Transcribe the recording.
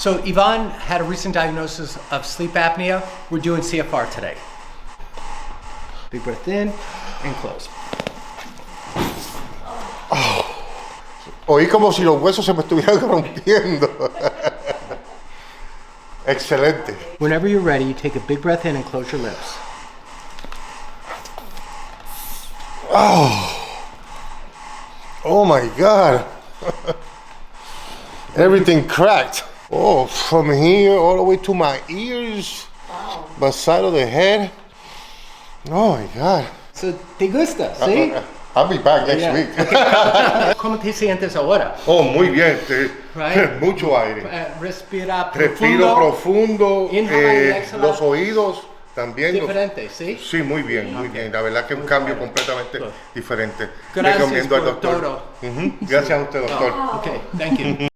So Yvonne had a recent diagnosis of sleep apnea. We're doing CFR today. Big breath in and close. Oí como si los huesos se me estuvieran rompiendo. Excelente. Whenever you're ready, you take a big breath in and close your lips. Oh my God. Everything cracked. Oh, from here all the way to my ears. Wow. The side of the head. Oh my God. So, ¿te gusta? ¿Sí? I'll be back next week. Okay. ¿Cómo te sientes ahora? Oh, muy bien. Right? Mucho aire. Respira Respiro profundo. Inhala y exhala. Los oídos también. Diferente, ¿sí? Sí, muy bien, muy bien. La verdad que es un cambio completamente diferente. Gracias Recomiendo al por doctor. todo. Gracias a usted, doctor. Okay, thank you.